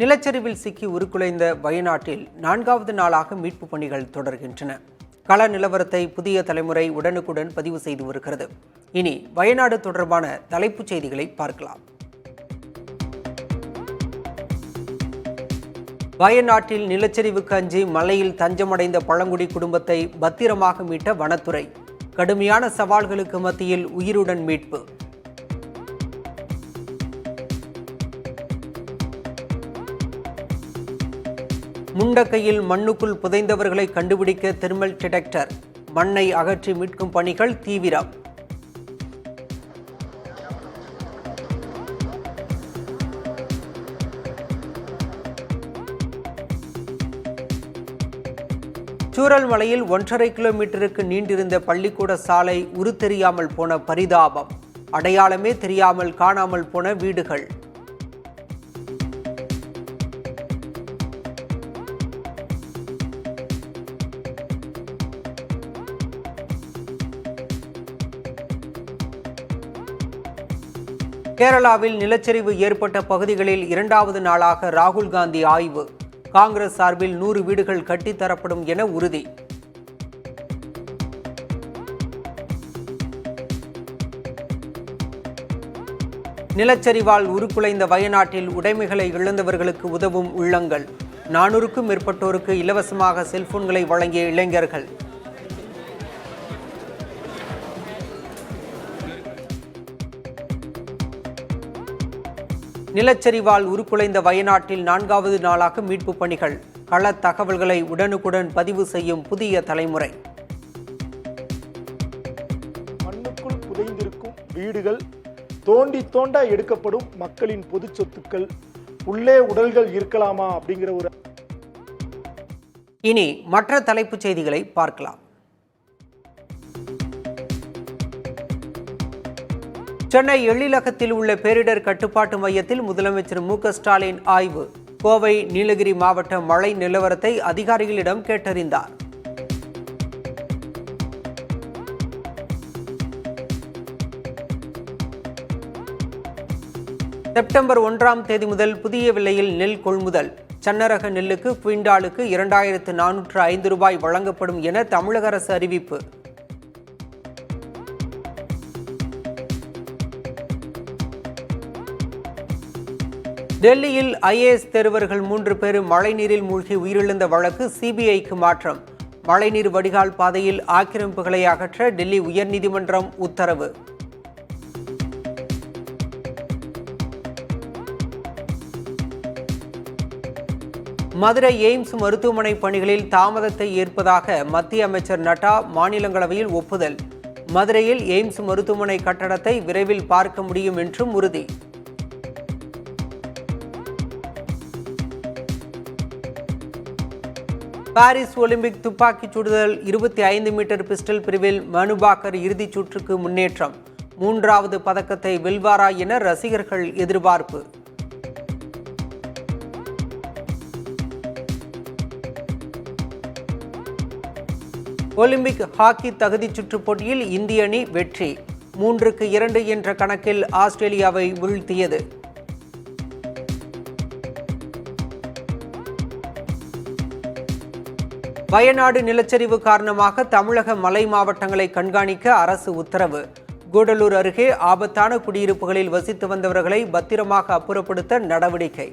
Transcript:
நிலச்சரிவில் சிக்கி உருக்குலைந்த வயநாட்டில் 4வது நாளாக மீட்பு பணிகள் தொடர்கின்றன. கள நிலவரத்தை புதிய தலைமுறை உடனுக்குடன் பதிவு செய்து வருகிறது. இனி வயநாடு தொடர்பான தலைப்புச் செய்திகளை பார்க்கலாம். வயநாட்டில் நிலச்சரிவுக்கு அஞ்சி மலையில் தஞ்சமடைந்த பழங்குடி குடும்பத்தை பத்திரமாக மீட்ட வனத்துறை. கடுமையான சவால்களுக்கு மத்தியில் உயிருடன் மீட்பு. முண்டக்கையில் மண்ணுக்குள் புதைந்தவர்களை கண்டுபிடிக்க தெர்மல் டிடெக்டர். மண்ணை அகற்றி மீட்கும் பணிகள் தீவிரம். சூரல்மலையில் 1.5 கிலோமீட்டருக்கு நீண்டிருந்த பள்ளிக்கூட சாலை உருத்தெரியாமல் போன பரிதாபம். அடையாளமே தெரியாமல் காணாமல் போன வீடுகள். கேரளாவில் நிலச்சரிவு ஏற்பட்ட பகுதிகளில் 2வது நாளாக ராகுல் காந்தி ஆய்வு. காங்கிரஸ் சார்பில் 100 வீடுகள் கட்டித்தரப்படும் என உறுதி. நிலச்சரிவால் உருக்குலைந்த வயநாட்டில் உடைமைகளை இழந்தவர்களுக்கு உதவும் உள்ளங்கள். 400க்கும் மேற்பட்டோருக்கு இலவசமாக செல்போன்களை வழங்கிய இளைஞர்கள். நிலச்சரிவால் உருக்குலைந்த வயநாட்டில் 4வது நாளாக மீட்பு பணிகள். கள தகவல்களை உடனுக்குடன் பதிவு செய்யும் புதிய தலைமுறை. மண்ணுக்குள் புதைந்திருக்கும் வீடுகள், தோண்டி தோண்டா எடுக்கப்படும் மக்களின் பொது சொத்துக்கள், உள்ளே உடல்கள் இருக்கலாமா அப்படிங்கிற ஒரு. இனி மற்ற தலைப்புச் செய்திகளை பார்க்கலாம். சென்னை எழிலகத்தில் உள்ள பேரிடர் கட்டுப்பாட்டு மையத்தில் முதலமைச்சர் மு.க. ஸ்டாலின் ஆய்வு. கோவை, நீலகிரி மாவட்ட மழை நிலவரத்தை அதிகாரிகளிடம் கேட்டறிந்தார். செப்டம்பர் 1ஆம் தேதி முதல் புதிய விலையில் நெல் கொள்முதல். சன்னரக நெல்லுக்கு குவிண்டாலுக்கு 2405 ரூபாய் வழங்கப்படும் என தமிழக அரசு அறிவிப்பு. டெல்லியில் ஐஏஎஸ் தேர்வர்கள் 3 பேர் மழைநீரில் மூழ்கி உயிரிழந்த வழக்கு சிபிஐக்கு மாற்றம். மழைநீர் வடிகால் பாதையில் ஆக்கிரமிப்புகளை அகற்ற டெல்லி உயர்நீதிமன்றம் உத்தரவு. மதுரை எய்ம்ஸ் மருத்துவமனை பணிகளில் தாமதத்தை ஏற்பதாக மத்திய அமைச்சர் நட்டா மாநிலங்களவையில் ஒப்புதல். மதுரையில் எய்ம்ஸ் மருத்துவமனை கட்டடத்தை விரைவில் பார்க்க முடியும் என்றும் உறுதி. பாரிஸ் ஒலிம்பிக் துப்பாக்கிச் சுடுதல் 25 மீட்டர் பிஸ்டல் பிரிவில் மனுபாக்கர் இறுதிச் சுற்றுக்கு முன்னேற்றம். 3வது பதக்கத்தை வெல்வாரா என ரசிகர்கள் எதிர்பார்ப்பு. ஒலிம்பிக் ஹாக்கி தகுதிச் சுற்றுப் போட்டியில் இந்திய அணி வெற்றி. 3-2 என்ற கணக்கில் ஆஸ்திரேலியாவை வீழ்த்தியது. வயநாடு நிலச்சரிவு காரணமாக தமிழக மலை மாவட்டங்களை கண்காணிக்க அரசு உத்தரவு. கூடலூர் அருகே ஆபத்தான குடியிருப்புகளில் வசித்து வந்தவர்களை பத்திரமாக அப்புறப்படுத்த நடவடிக்கை.